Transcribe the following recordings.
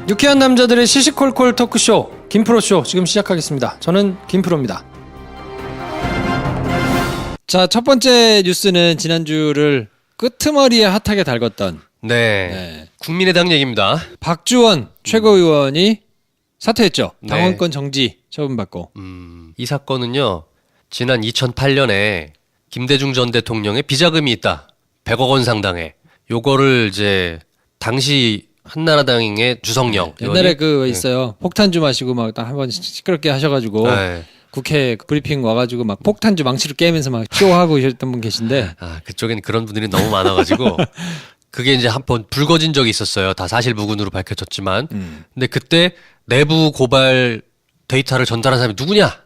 유쾌한 남자들의 시시콜콜 토크쇼 김프로쇼 지금 시작하겠습니다. 저는 김프로입니다. 자, 첫 번째 뉴스는 지난주를 끄트머리에 핫하게 달궜던 네. 국민의당 얘기입니다. 박주원 최고위원이 사퇴했죠. 네. 당원권 정지 처분받고. 이 사건은요. 지난 2008년에 김대중 전 대통령의 비자금이 있다. 100억 원 상당의. 요거를 이제 당시 한나라당의 주성영 옛날에 의원이 있어요. 폭탄주 마시고 막 한 번 시끄럽게 하셔가지고 네. 국회 브리핑 와가지고 막 폭탄주 망치로 깨면서 막 쇼하고 계셨던 분 계신데. 아, 그쪽엔 그런 분들이 너무 많아가지고 그게 이제 한 번 불거진 적이 있었어요. 다 사실무근으로 밝혀졌지만. 근데 그때 내부 고발 데이터를 전달한 사람이 누구냐?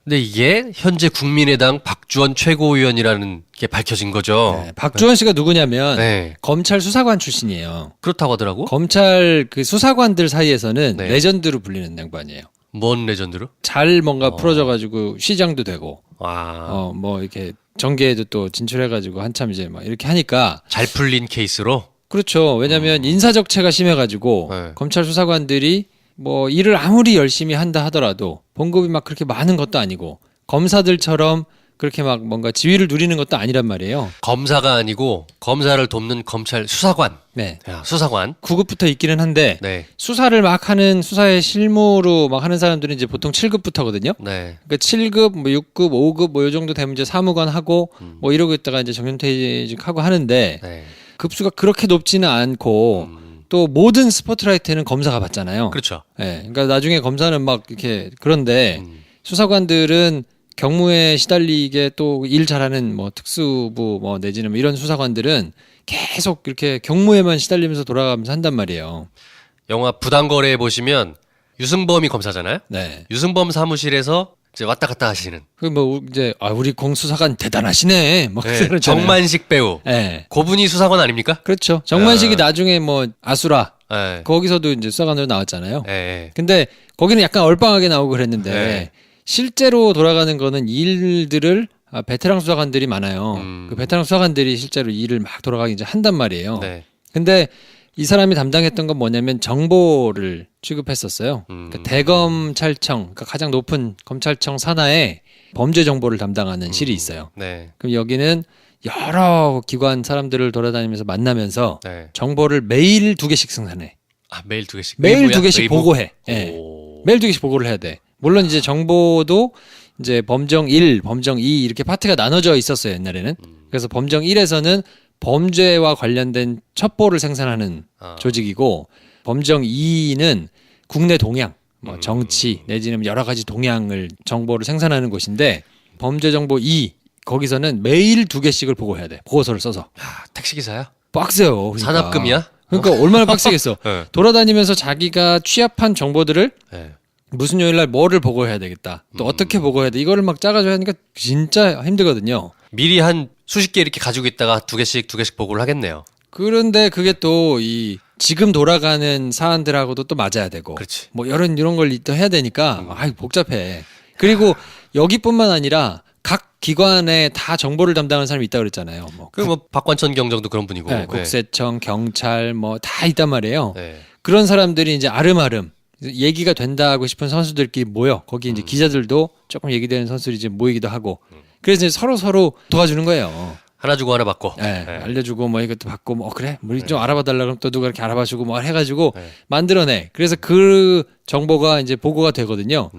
근데 이게 현재 국민의당 박주원 최고위원이라는 게 밝혀진 거죠. 네, 박주원 씨가 누구냐면 네. 검찰 수사관 출신이에요. 그렇다고 하더라고. 검찰 그 수사관들 사이에서는 네. 레전드로 불리는 양반이에요. 뭔 레전드로? 잘 뭔가 풀어져가지고 시장도 되고, 와. 뭐 이렇게 정계에도 또 진출해가지고 한참 이제 막 이렇게 하니까. 잘 풀린 케이스로? 그렇죠. 왜냐하면 인사적체가 심해가지고 네. 검찰 수사관들이 뭐 일을 아무리 열심히 한다 하더라도 봉급이 막 그렇게 많은 것도 아니고 검사들처럼 그렇게 막 뭔가 지위를 누리는 것도 아니란 말이에요. 검사가 아니고 검사를 돕는 검찰 수사관. 네. 야, 수사관. 9급부터 있기는 한데 네. 수사를 막 하는 수사의 실무로 막 하는 사람들은 이제 보통 7급부터거든요. 네. 그러니까 7급, 뭐 6급, 5급 뭐 요 정도 되면 이제 사무관 하고 뭐 이러고 있다가 이제 정년퇴직하고 하는데 네. 급수가 그렇게 높지는 않고 또 모든 스포트라이트는 검사가 받잖아요. 그렇죠. 예. 그러니까 나중에 검사는 막 이렇게 그런데 수사관들은 경무에 시달리게 또 일 잘하는 뭐 특수부 뭐 내지는 뭐 이런 수사관들은 계속 이렇게 경무에만 시달리면서 돌아가면서 한단 말이에요. 영화 부당거래 보시면 유승범이 검사잖아요. 네. 유승범 사무실에서 이제 왔다 갔다 하시는. 그 뭐 이제 우리 공수사관 대단하시네. 뭐 네. 그러잖아요. 정만식 배우. 네. 고분이 수사관 아닙니까? 그렇죠. 정만식이 나중에 뭐 아수라 네. 거기서도 이제 수사관으로 나왔잖아요. 네. 근데 거기는 약간 얼빵하게 나오고 그랬는데 네. 실제로 돌아가는 거는 일들을 베테랑 수사관들이 많아요. 그 베테랑 수사관들이 실제로 일을 막 돌아가게 이제 한단 말이에요. 네. 근데 이 사람이 담당했던 건 뭐냐면 정보를 취급했었어요. 그러니까 대검찰청, 그러니까 가장 높은 검찰청 산하에 범죄 정보를 담당하는 실이 있어요. 네. 그럼 여기는 여러 기관 사람들을 돌아다니면서 만나면서 네. 정보를 매일 2개씩 생산해. 아, 매일 2개씩. 매일 웨이브야? 2개씩 웨이브? 보고해. 예. 오. 매일 2개씩 보고를 해야 돼. 물론 이제 정보도 이제 범정 1, 범정 2 이렇게 파트가 나눠져 있었어요, 옛날에는. 그래서 범정 1에서는 범죄와 관련된 첩보를 생산하는 조직이고 범정 2는 국내 동향, 뭐 정치 내지는 여러 가지 동향을 정보를 생산하는 곳인데 범죄 정보 2 거기서는 매일 2개씩을 보고해야 돼. 보고서를 써서. 야, 택시기사야? 빡세요. 그러니까. 산업금이야? 그러니까 얼마나 빡세겠어. 네. 돌아다니면서 자기가 취합한 정보들을 네. 무슨 요일 날 뭐를 보고해야 되겠다. 또 어떻게 보고해야 돼. 이거를 막 짜가지고 하니까 진짜 힘들거든요. 미리 한 수십 개 이렇게 가지고 있다가 2개씩 보고를 하겠네요. 그런데 그게 또 이 지금 돌아가는 사안들하고도 또 맞아야 되고. 그렇지. 뭐 이런 걸 또 해야 되니까 복잡해. 그리고 여기뿐만 아니라 각 기관에 다 정보를 담당하는 사람이 있다고 그랬잖아요. 뭐, 뭐 박관천 경정도 그런 분이고. 네, 국세청, 경찰 뭐 다 있단 말이에요. 네. 그런 사람들이 이제 아름아름 얘기가 된다고 싶은 선수들끼리 모여. 거기 이제 기자들도 조금 얘기되는 선수들이 이제 모이기도 하고. 그래서 이제 서로 도와주는 거예요. 하나 주고 하나 받고. 네, 알려주고 뭐 이것도 받고 뭐 그래 우리 좀 알아봐 달라 그러면 또 누가 이렇게 알아봐주고 뭐 해가지고 만들어내. 그래서 그 정보가 이제 보고가 되거든요.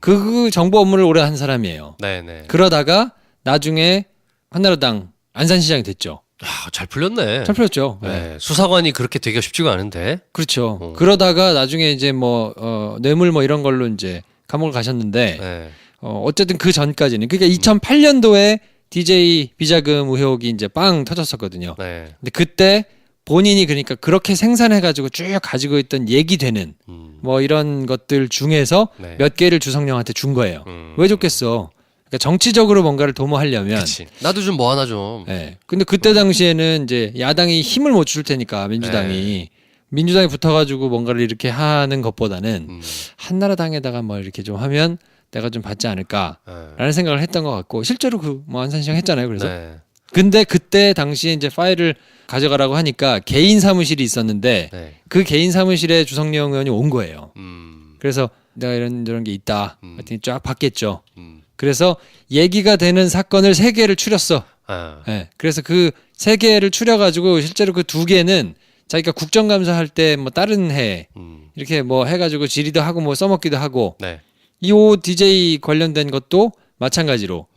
그 정보 업무를 오래 한 사람이에요. 네네. 그러다가 나중에 한나라당 안산시장이 됐죠. 야, 잘 풀렸네. 잘 풀렸죠. 네. 수사관이 그렇게 되기가 쉽지가 않은데. 그렇죠. 그러다가 나중에 이제 뭐 뇌물 뭐 이런 걸로 이제 감옥을 가셨는데 네. 어쨌든 그 전까지는 그러니까 2008년도에 DJ 비자금 의혹이 이제 빵 터졌었거든요. 네. 근데 그때 본인이 그러니까 그렇게 생산해가지고 쭉 가지고 있던 얘기되는 뭐 이런 것들 중에서 네. 몇 개를 주성령한테 준 거예요. 왜 줬겠어? 그러니까 정치적으로 뭔가를 도모하려면. 그치. 나도 좀 뭐 하나 좀. 네. 근데 그때 당시에는 이제 야당이 힘을 못 줄 테니까 민주당이 붙어가지고 뭔가를 이렇게 하는 것보다는 한나라당에다가 뭐 이렇게 좀 하면 내가 좀 받지 않을까라는 생각을 했던 것 같고 실제로 그 뭐 안산시장 했잖아요. 그래서 네. 근데 그때 당시에 이제 파일을 가져가라고 하니까 개인 사무실이 있었는데 네. 그 개인 사무실에 주성령 의원이 온 거예요. 음. 그래서 내가 이런 게 있다. 하여튼 쫙 봤겠죠. 음. 그래서 얘기가 되는 사건을 3개를 추렸어. 아. 네. 그래서 그 3개를 추려가지고 실제로 그 2개는 자기가 국정감사할 때 뭐 다른 해 이렇게 뭐 해가지고 질의도 하고 뭐 써먹기도 하고 네. 이 ODJ 관련된 것도 마찬가지로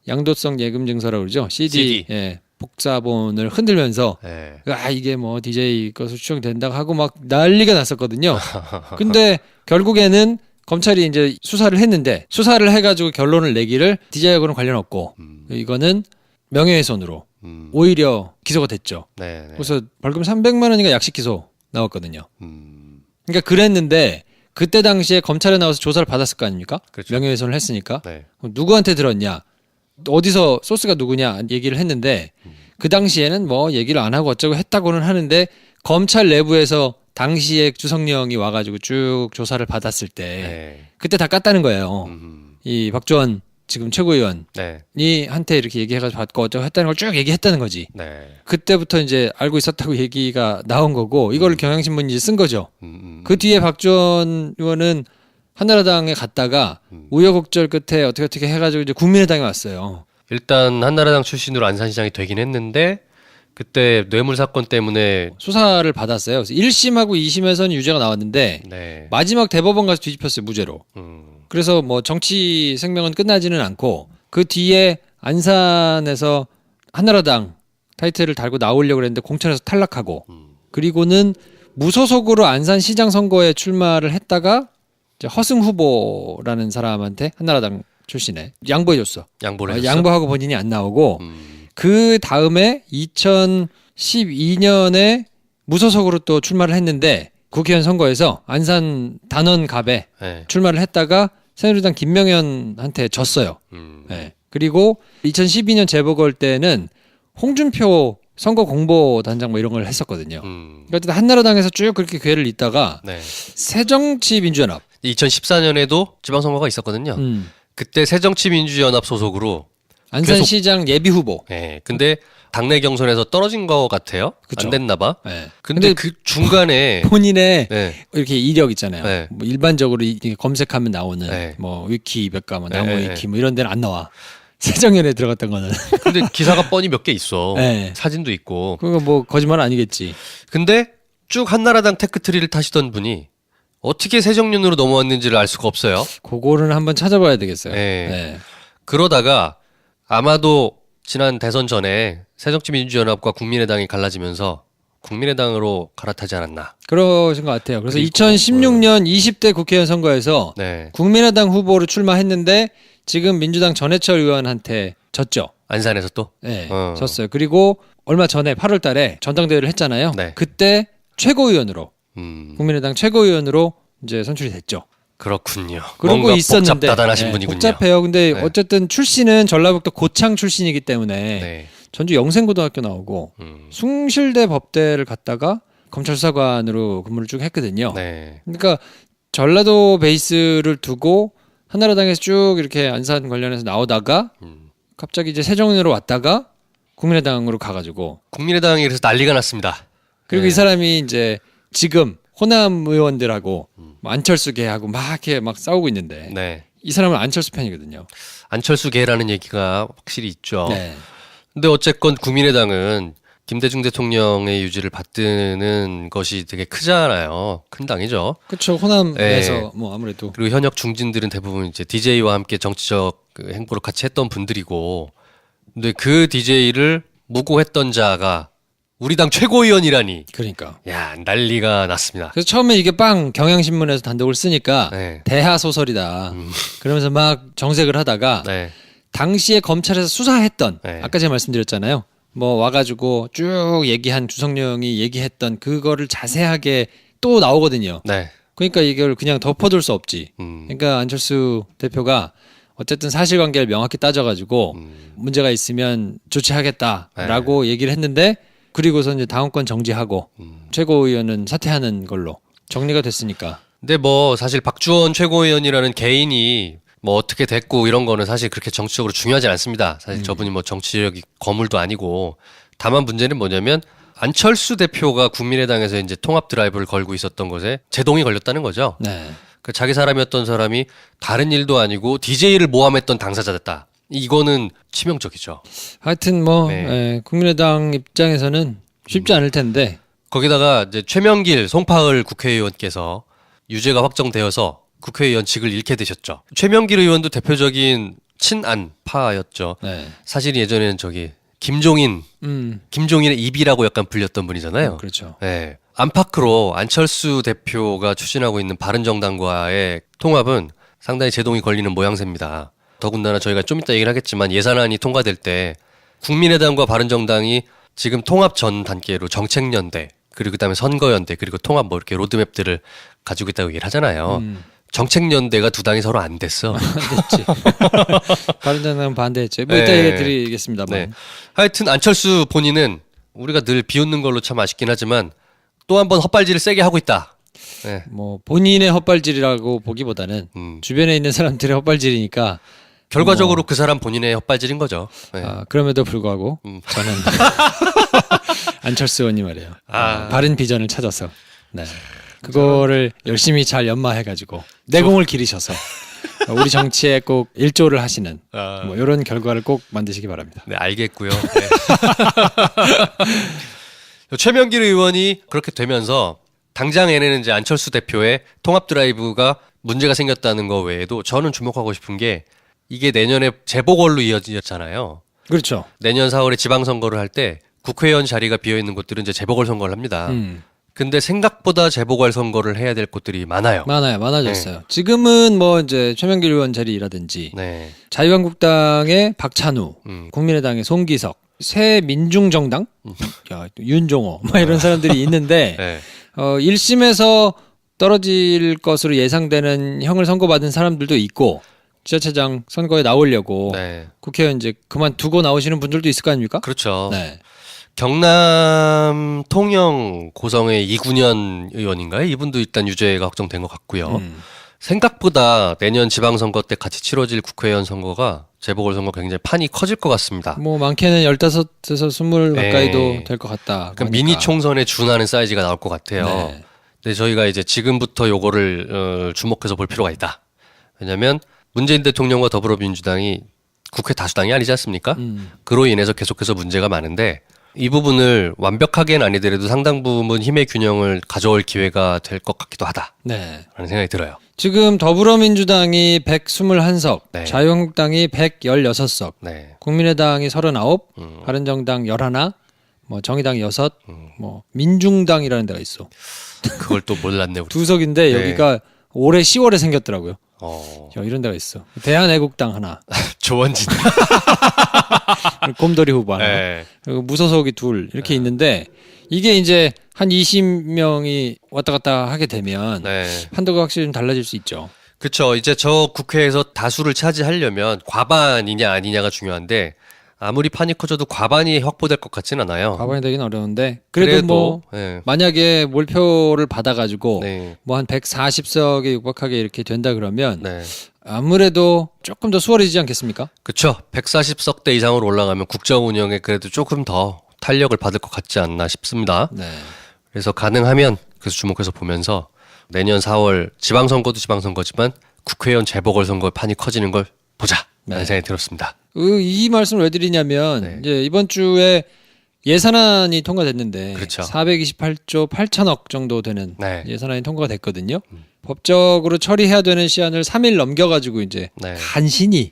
양도성 예금 증서라고 그러죠. CD. 예, 복사본을 흔들면서 네. 아 이게 뭐 DJ 것으로 추정된다고 하고 막 난리가 났었거든요. 근데 결국에는 검찰이 이제 수사를 했는데 수사를 해가지고 결론을 내기를 DJ하고는 관련 없고 이거는 명예훼손으로 오히려 기소가 됐죠. 네. 네. 그래서 벌금 300만 원인가 약식 기소 나왔거든요. 음. 그러니까 그랬는데 그때 당시에 검찰에 나와서 조사를 받았을 거 아닙니까? 그렇죠. 명예훼손을 했으니까. 네. 그럼 누구한테 들었냐? 어디서 소스가 누구냐 얘기를 했는데 그 당시에는 뭐 얘기를 안 하고 어쩌고 했다고는 하는데 검찰 내부에서 당시에 주성령이 와가지고 쭉 조사를 받았을 때 네. 그때 다 깠다는 거예요. 이 박지원 지금 최고위원이 네. 한테 이렇게 얘기해가지고 받고 어쩌고 했다는 걸 쭉 얘기했다는 거지. 네. 그때부터 이제 알고 있었다고 얘기가 나온 거고 이걸 경향신문이 이제 쓴 거죠. 그 뒤에 박지원 의원은 한나라당에 갔다가 우여곡절 끝에 어떻게 해가지고 이제 국민의당에 왔어요. 일단 한나라당 출신으로 안산시장이 되긴 했는데 그때 뇌물 사건 때문에 수사를 받았어요. 그래서 1심하고 2심에서는 유죄가 나왔는데 네. 마지막 대법원 가서 뒤집혔어요. 무죄로. 그래서 뭐 정치 생명은 끝나지는 않고 그 뒤에 안산에서 한나라당 타이틀을 달고 나오려고 그랬는데 공천에서 탈락하고 그리고는 무소속으로 안산시장 선거에 출마를 했다가 이제 허승 후보라는 사람한테 한나라당 출신에 양보해줬어. 양보를 했어. 양보하고 본인이 안 나오고 그 다음에 2012년에 무소속으로 또 출마를 했는데 국회의원 선거에서 안산 단원갑에 네. 출마를 했다가 새누리당 김명현한테 졌어요. 네. 그리고 2012년 재보궐 때는 홍준표 선거 공보 단장 뭐 이런 걸 했었거든요. 그러니까 한나라당에서 쭉 그렇게 기회를 잇다가 네. 새정치민주연합 2014년에도 지방선거가 있었거든요. 그때 새정치민주연합 소속으로 안산시장 예비 후보. 네. 근데 당내 경선에서 떨어진 것 같아요. 그쵸. 안 됐나 봐. 네. 근데 그 중간에 본인의 네. 이렇게 이력 있잖아요. 네. 뭐 일반적으로 검색하면 나오는 네. 뭐 위키 백과 뭐 네, 나무 네, 위키 뭐 이런 데는 안 나와. 세정연에 들어갔던 거는. 근데 기사가 뻔히 몇 개 있어. 네. 사진도 있고. 그거 뭐 거짓말 아니겠지. 근데 쭉 한나라당 테크트리를 타시던 분이 어떻게 새정년으로 넘어왔는지를 알 수가 없어요. 그거를 한번 찾아봐야 되겠어요. 네. 네. 그러다가 아마도 지난 대선 전에 새정치민주연합과 국민의당이 갈라지면서 국민의당으로 갈아타지 않았나. 그러신 것 같아요. 그래서 그리고, 2016년 20대 국회의원 선거에서 네. 국민의당 후보로 출마했는데 지금 민주당 전해철 의원한테 졌죠. 안산에서 또? 네, 졌어요. 그리고 얼마 전에 8월 달에 전당대회를 했잖아요. 네. 그때 최고위원으로 국민의당 최고위원으로 이제 선출이 됐죠. 그렇군요. 그러고 뭔가 있었는데 복잡다단하신 네, 분이군요. 복잡해요. 근데 네. 어쨌든 출신은 전라북도 고창 출신이기 때문에 네. 전주 영생고등학교 나오고 숭실대 법대를 갔다가 검찰 수사관으로 근무를 쭉 했거든요. 네. 그러니까 전라도 베이스를 두고 한나라당에서 쭉 이렇게 안산 관련해서 나오다가 갑자기 이제 새정으로 왔다가 국민의당으로 가가지고 국민의당이 그래서 난리가 났습니다. 그리고 네. 이 사람이 이제 지금 호남 의원들하고 뭐 안철수계하고 막 이렇게 막 싸우고 있는데 네. 이 사람은 안철수 편이거든요. 안철수계라는 얘기가 확실히 있죠. 네. 근데 어쨌건 국민의당은 김대중 대통령의 유지를 받드는 것이 되게 크잖아요. 큰 당이죠. 그렇죠. 호남에서 네. 뭐 아무래도 그리고 현역 중진들은 대부분 이제 DJ와 함께 정치적 그 행보를 같이 했던 분들이고, 근데 그 DJ를 무고했던 자가 우리 당 최고위원이라니, 그러니까. 야, 난리가 났습니다. 그래서 처음에 이게 빵 경향신문에서 단독을 쓰니까 네. 대하 소설이다. 그러면서 막 정색을 하다가 네. 당시에 검찰에서 수사했던 네. 아까 제가 말씀드렸잖아요. 뭐 와가지고 쭉 얘기한 주성령이 얘기했던 그거를 자세하게 또 나오거든요. 네. 그러니까 이걸 그냥 덮어둘 수 없지. 그러니까 안철수 대표가 어쨌든 사실관계를 명확히 따져가지고 문제가 있으면 조치하겠다라고 얘기를 했는데 그리고서 이제 당원권 정지하고 최고위원은 사퇴하는 걸로 정리가 됐으니까. 근데 뭐 사실 박주원 최고위원이라는 개인이 뭐 어떻게 됐고 이런 거는 사실 그렇게 정치적으로 중요하지 않습니다. 사실 저분이 뭐 정치력이 거물도 아니고 다만 문제는 뭐냐면 안철수 대표가 국민의당에서 이제 통합 드라이브를 걸고 있었던 것에 제동이 걸렸다는 거죠. 네. 그 자기 사람이었던 사람이 다른 일도 아니고 DJ를 모함했던 당사자였다. 이거는 치명적이죠. 하여튼 뭐 네. 예, 국민의당 입장에서는 쉽지 않을 텐데 거기다가 이제 최명길, 송파을 국회의원께서 유죄가 확정되어서 국회의원직을 잃게 되셨죠. 최명길 의원도 대표적인 친안파였죠. 네. 사실 예전에는 저기 김종인의 입이라고 약간 불렸던 분이잖아요. 그렇죠. 네. 안팎으로 안철수 대표가 추진하고 있는 바른정당과의 통합은 상당히 제동이 걸리는 모양새입니다. 더군다나 저희가 좀 이따 얘기를 하겠지만 예산안이 통과될 때 국민의당과 바른정당이 지금 통합 전 단계로 정책연대 그리고 그다음에 선거연대 그리고 통합 뭐 이렇게 로드맵들을 가지고 있다고 얘기를 하잖아요. 정책연대가 두 당이 서로 안 됐어. 안 됐지. 바른정당은 반대했죠. 뭐 이따 네. 얘기 드리겠습니다만. 네. 하여튼 안철수 본인은 우리가 늘 비웃는 걸로 참 아쉽긴 하지만 또 한 번 헛발질을 세게 하고 있다. 네. 뭐 본인의 헛발질이라고 보기보다는 주변에 있는 사람들의 헛발질이니까 결과적으로 그 사람 본인의 헛발질인 거죠. 네. 그럼에도 불구하고 저는 안철수 의원님 말이에요. 바른 비전을 찾아서 네. 그거를 열심히 잘 연마해가지고 내공을 기르셔서 우리 정치에 꼭 일조를 하시는 뭐 이런 결과를 꼭 만드시기 바랍니다. 네, 알겠고요. 네. 최명길 의원이 그렇게 되면서 당장에는 이제 안철수 대표의 통합 드라이브가 문제가 생겼다는 거 외에도 저는 주목하고 싶은 게 이게 내년에 재보궐로 이어지잖아요. 그렇죠. 내년 4월에 지방선거를 할 때 국회의원 자리가 비어있는 곳들은 이제 재보궐선거를 합니다. 근데 생각보다 재보궐선거를 해야 될 곳들이 많아요. 많아졌어요. 지금은 뭐 이제 최명길 의원 자리라든지 네. 자유한국당의 박찬우, 국민의당의 송기석, 새민중정당, 윤종호 뭐 이런 사람들이 있는데 네. 1심에서 떨어질 것으로 예상되는 형을 선고받은 사람들도 있고 지자체장 선거에 나오려고 네. 국회의원 이제 그만두고 나오시는 분들도 있을 거 아닙니까? 그렇죠. 네. 경남 통영 고성의 이군현 의원인가요? 이분도 일단 유죄가 확정된 것 같고요. 생각보다 내년 지방선거 때 같이 치러질 국회의원 선거가 재보궐선거 굉장히 판이 커질 것 같습니다. 뭐 많게는 15에서 20 네. 가까이도 될 것 같다. 그러니까 미니 총선에 준하는 사이즈가 나올 것 같아요. 네. 근데 저희가 이제 지금부터 요거를 주목해서 볼 필요가 있다. 왜냐하면 문재인 대통령과 더불어민주당이 국회 다수당이 아니지 않습니까? 그로 인해서 계속해서 문제가 많은데 이 부분을 완벽하게는 아니더라도 상당 부분 힘의 균형을 가져올 기회가 될 것 같기도 하다라는 네. 생각이 들어요. 지금 더불어민주당이 121석, 네. 자유한국당이 116석, 네. 국민의당이 39, 바른정당 11, 뭐 정의당 6, 뭐 민중당이라는 데가 있어. 그걸 또 몰랐네 우리. 두 석인데 네. 여기가 올해 10월에 생겼더라고요. 어. 이런 데가 있어. 대한애국당 하나, 조원진. 곰돌이 후보 하나, 네. 그리고 무소속이 둘 이렇게 있는데 이게 이제 한 20명이 왔다 갔다 하게 되면 네. 판도가 확실히 좀 달라질 수 있죠. 그렇죠. 이제 저 국회에서 다수를 차지하려면 과반이냐 아니냐가 중요한데 아무리 판이 커져도 과반이 확보될 것 같진 않아요. 과반이 되긴 어려운데 그래도 뭐 네. 만약에 몰표를 받아가지고 네. 뭐 한 140석에 육박하게 이렇게 된다 그러면 네. 아무래도 조금 더 수월해지지 않겠습니까? 그렇죠. 140석대 이상으로 올라가면 국정 운영에 그래도 조금 더 탄력을 받을 것 같지 않나 싶습니다. 네. 그래서 가능하면 그래서 주목해서 보면서 내년 4월 지방선거도 지방선거지만 국회의원 재보궐선거 판이 커지는 걸 보자. 라는 생각이 들었습니다. 이 말씀을 왜 드리냐면 네. 이제 이번 주에 예산안이 통과됐는데 그렇죠. 428조 8천억 정도 되는 네. 예산안이 통과가 됐거든요. 법적으로 처리해야 되는 시한을 3일 넘겨가지고 이제 네. 간신히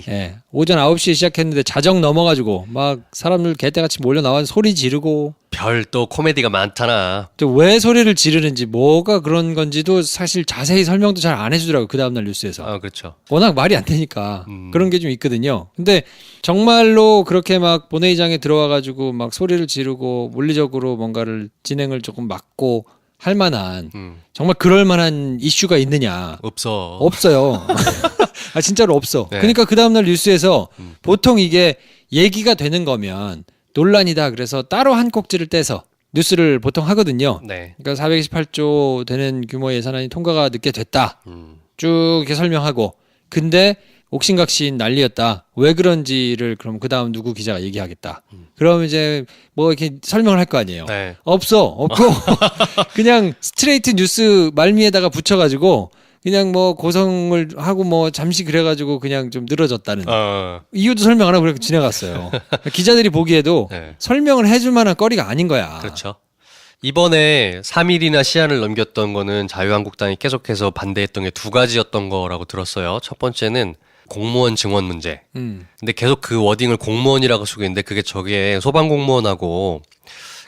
예, 오전 9시에 시작했는데 자정 넘어가지고 막 사람들 개떼같이 몰려 나와서 소리 지르고 별 또 코미디가 많잖아. 또 왜 소리를 지르는지 뭐가 그런 건지도 사실 자세히 설명도 잘 안 해주더라고요. 그 다음날 뉴스에서. 아, 그렇죠. 워낙 말이 안 되니까 그런 게 좀 있거든요. 근데 정말로 그렇게 막 본회의장에 들어와가지고 막 소리를 지르고 물리적으로 뭔가를 진행을 조금 막고 할 만한 정말 그럴 만한 이슈가 있느냐? 없어. 없어요. 아 진짜로 없어. 네. 그러니까 그 다음날 뉴스에서 보통 이게 얘기가 되는 거면 논란이다. 그래서 따로 한 꼭지를 떼서 뉴스를 보통 하거든요. 네. 그러니까 428조 되는 규모의 예산안이 통과가 늦게 됐다. 쭉 이렇게 설명하고 근데 옥신각신 난리였다. 왜 그런지를 그럼 그 다음 누구 기자가 얘기하겠다. 그럼 이제 뭐 이렇게 설명을 할 거 아니에요. 네. 없고 그냥 스트레이트 뉴스 말미에다가 붙여가지고 그냥 뭐 고성을 하고 뭐 잠시 그래가지고 그냥 좀 늘어졌다는 이유도 설명 안 하고 그렇게 지나갔어요. 기자들이 보기에도 네. 설명을 해줄 만한 거리가 아닌 거야. 그렇죠. 이번에 3일이나 시한을 넘겼던 거는 자유한국당이 계속해서 반대했던 게 두 가지였던 거라고 들었어요. 첫 번째는 공무원 증원 문제. 근데 계속 그 워딩을 공무원이라고 쓰고 있는데 그게 저게 소방공무원하고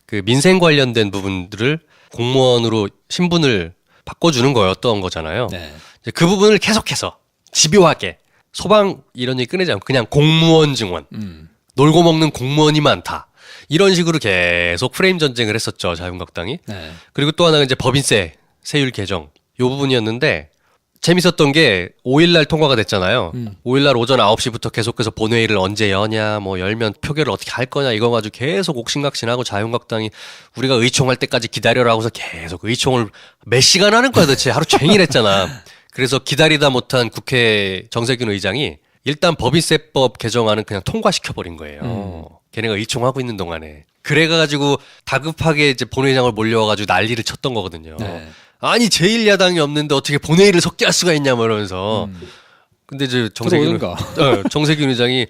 그 민생 관련된 부분들을 공무원으로 신분을 바꿔주는 거였던 거잖아요. 네. 이제 그 부분을 계속해서 집요하게 소방 이런 얘기 꺼내지 않고 그냥 공무원 증원. 놀고 먹는 공무원이 많다. 이런 식으로 계속 프레임 전쟁을 했었죠. 자유한국당이. 네. 그리고 또 하나가 이제 법인세 세율 개정 요 부분이었는데 재밌었던 게 5일날 통과가 됐잖아요. 5일날 오전 9시부터 계속해서 본회의를 언제 여냐, 뭐 열면 표결을 어떻게 할 거냐 이거 가지고 계속 옥신각신하고 자유한국당이 우리가 의총할 때까지 기다려라 하고서 계속 의총을 몇 시간 하는 거야 도대체. 하루 종일 했잖아. 그래서 기다리다 못한 국회 정세균 의장이 일단 법인세법 개정안은 그냥 통과시켜버린 거예요. 걔네가 의총하고 있는 동안에. 그래가지고 다급하게 이제 본회의장을 몰려와가지고 난리를 쳤던 거거든요. 네. 아니 제1야당이 없는데 어떻게 본회의를 섞게 할 수가 있냐 뭐 이러면서. 근데 이제 정세균 의장이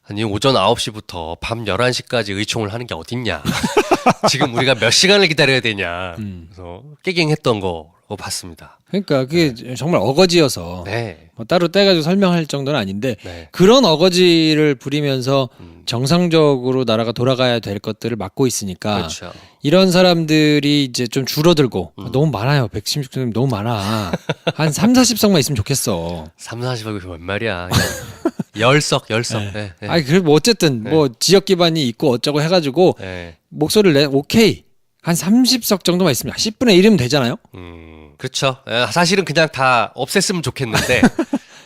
아니 오전 9시부터 밤 11시까지 의총을 하는 게 어딨냐. 지금 우리가 몇 시간을 기다려야 되냐. 그래서 깨갱했던 거라고 봤습니다. 그러니까 그게 정말 어거지여서 네. 뭐 따로 떼가지고 설명할 정도는 아닌데 네. 그런 어거지를 부리면서 정상적으로 나라가 돌아가야 될 것들을 막고 있으니까 그렇죠. 이런 사람들이 이제 좀 줄어들고 너무 많아요. 116석 너무 많아. 한 3, 40석만 있으면 좋겠어. 3, 40억이 웬 말이야. 10석. 네. 네. 아니 그래 뭐 어쨌든 뭐 지역 기반이 있고 어쩌고 해가지고 네. 목소리를 내 오케이 한 30석 정도만 있으면 10분의 1이면 되잖아요. 그렇죠. 사실은 그냥 다 없앴으면 좋겠는데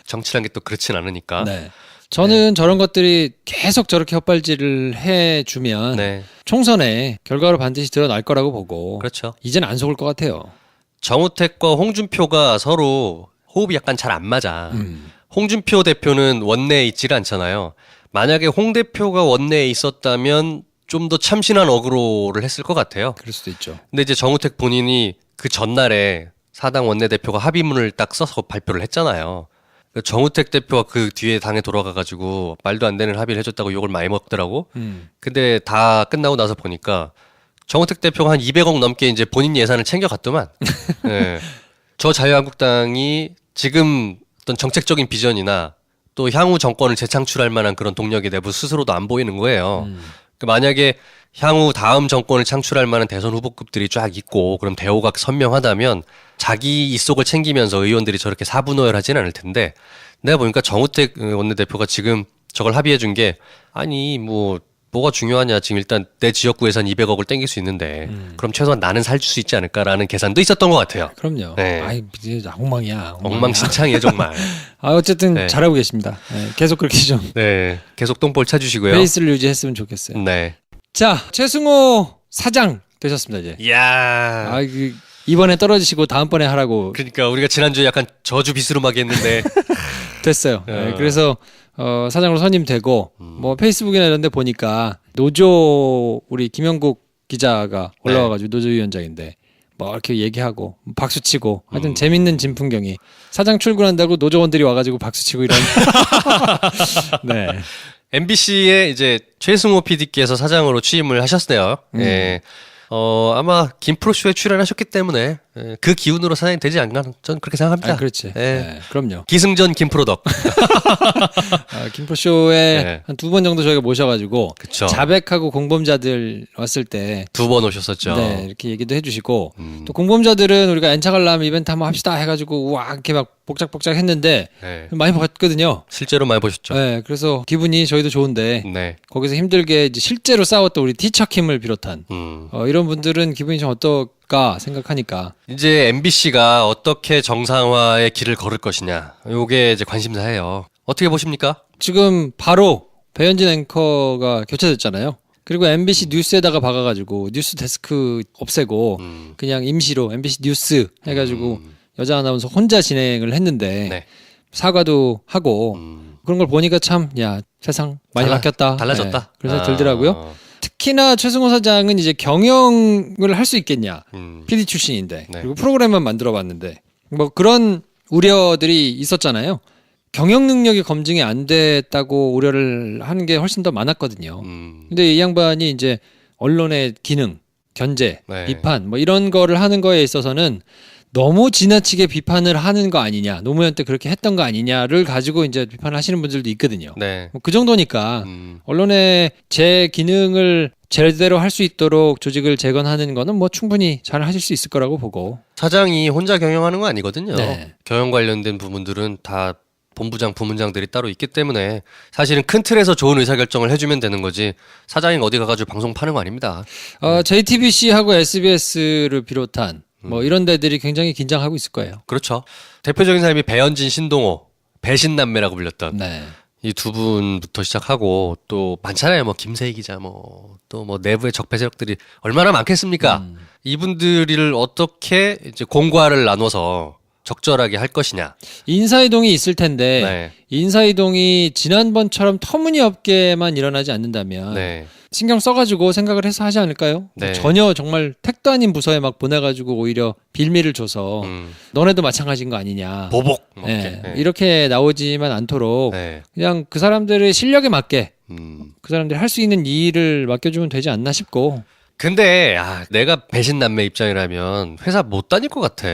정치란 게 또 그렇진 않으니까. 네. 저는 저런 것들이 계속 저렇게 헛발질을 해주면 네. 총선에 결과로 반드시 드러날 거라고 보고 그렇죠. 이제는 안 속을 것 같아요. 정우택과 홍준표가 서로 호흡이 약간 잘 안 맞아. 홍준표 대표는 원내에 있지를 않잖아요. 만약에 홍 대표가 원내에 있었다면 좀 더 참신한 어그로를 했을 것 같아요. 그럴 수도 있죠. 근데 이제 정우택 본인이 그 전날에 사당 원내대표가 합의문을 딱 써서 발표를 했잖아요. 정우택 대표가 그 뒤에 당에 돌아가가지고 말도 안 되는 합의를 해줬다고 욕을 많이 먹더라고. 근데 다 끝나고 나서 보니까 정우택 대표가 한 200억 넘게 이제 본인 예산을 챙겨갔더만. 네. 저 자유한국당이 지금 어떤 정책적인 비전이나 또 향후 정권을 재창출할 만한 그런 동력이 내부 스스로도 안 보이는 거예요. 만약에 향후 다음 정권을 창출할 만한 대선 후보급들이 쫙 있고 그럼 대우가 선명하다면 자기 입속을 챙기면서 의원들이 저렇게 사분오열하지는 않을 텐데 내가 보니까 정우택 원내대표가 지금 저걸 합의해 준 게 아니 뭐가 중요하냐 지금 일단 내 지역구 예산 200억을 땡길 수 있는데 그럼 최소한 나는 살줄 수 있지 않을까라는 계산도 있었던 것 같아요. 그럼요. 네. 아이 이제 엉망이야. 엉망진창이에요 정말. 아 어쨌든 네. 잘하고 계십니다. 네, 계속 그렇게 좀 네, 계속 똥볼 차주시고요. 페이스를 유지했으면 좋겠어요. 네. 자 최승호 사장 되셨습니다 이제. 이야. 아 이번에 떨어지시고 다음번에 하라고 그러니까 우리가 지난주에 약간 저주 비스름하게 했는데 됐어요. 네, 그래서 사장으로 선임되고 뭐 페이스북이나 이런 데 보니까 노조 우리 김영국 기자가 올라와가지고 노조위원장인데 뭐 이렇게 얘기하고 박수치고 하여튼 재밌는 진풍경이 사장 출근한다고 노조원들이 와가지고 박수치고 이런 네. MBC의 이제 최승호 PD께서 사장으로 취임을 하셨어요. 예. 아마 김프로쇼에 출연하셨기 때문에 그 기운으로 사장이 되지 않나 저는 그렇게 생각합니다. 아, 그렇지. 예. 네, 그럼요. 기승전 김프로덕. 김프로쇼에 네. 한 2번 정도 저희가 모셔가지고 그쵸. 자백하고 공범자들 왔을 때 2번 오셨었죠. 네, 이렇게 얘기도 해주시고 또 공범자들은 우리가 엔차 관람 이벤트 한번 합시다 해가지고 와 이렇게 막 복작복작 했는데 네. 많이 봤거든요. 실제로 많이 보셨죠. 네, 그래서 기분이 저희도 좋은데 네. 거기서 힘들게 이제 실제로 싸웠던 우리 티처킴을 비롯한 이런 분들은 기분이 좀 어떨까 생각하니까 이제 MBC가 어떻게 정상화의 길을 걸을 것이냐. 요게 이제 관심사예요. 어떻게 보십니까? 지금 바로 배현진 앵커가 교체됐잖아요. 그리고 MBC 뉴스에다가 박아가지고 뉴스 데스크 없애고 그냥 임시로 MBC 뉴스 해가지고 여자 아나운서 혼자 진행을 했는데 네. 사과도 하고 그런 걸 보니까 참 야 세상 많이 바뀌었다. 달라졌다. 네, 그래서 들더라고요. 특히나 최승호 사장은 이제 경영을 할 수 있겠냐. PD 출신인데 네. 그리고 프로그램만 만들어봤는데 뭐 그런 우려들이 있었잖아요. 경영 능력이 검증이 안 됐다고 우려를 하는 게 훨씬 더 많았거든요. 근데 이 양반이 이제 언론의 기능, 견제, 네. 비판 뭐 이런 거를 하는 거에 있어서는 너무 지나치게 비판을 하는 거 아니냐, 노무현 때 그렇게 했던 거 아니냐를 가지고 이제 비판을 하시는 분들도 있거든요. 네. 뭐 그 정도니까 언론의 제 기능을 제대로 할 수 있도록 조직을 재건하는 거는 뭐 충분히 잘 하실 수 있을 거라고 보고. 사장이 혼자 경영하는 거 아니거든요. 네. 경영 관련된 부분들은 다 본부장, 부문장들이 따로 있기 때문에 사실은 큰 틀에서 좋은 의사결정을 해주면 되는 거지 사장이 어디 가가지고 방송 파는 거 아닙니다. JTBC하고 SBS를 비롯한 뭐 이런 데들이 굉장히 긴장하고 있을 거예요. 그렇죠. 대표적인 사람이 배현진, 신동호, 배신남매라고 불렸던 네. 이 두 분부터 시작하고 또 많잖아요. 뭐 김세희 기자 또 뭐 내부의 적폐 세력들이 얼마나 많겠습니까? 이분들을 어떻게 이제 공과를 나눠서 적절하게 할 것이냐. 인사이동이 있을 텐데 네. 인사이동이 지난번처럼 터무니없게만 일어나지 않는다면 네. 신경 써가지고 생각을 해서 하지 않을까요? 네. 전혀 정말 택도 아닌 부서에 막 보내가지고 오히려 빌미를 줘서 너네도 마찬가지인 거 아니냐. 보복. 네. 네. 이렇게 나오지만 않도록 네. 그냥 그 사람들의 실력에 맞게 그 사람들이 할 수 있는 일을 맡겨주면 되지 않나 싶고. 근데 내가 배신남매 입장이라면 회사 못 다닐 것 같아.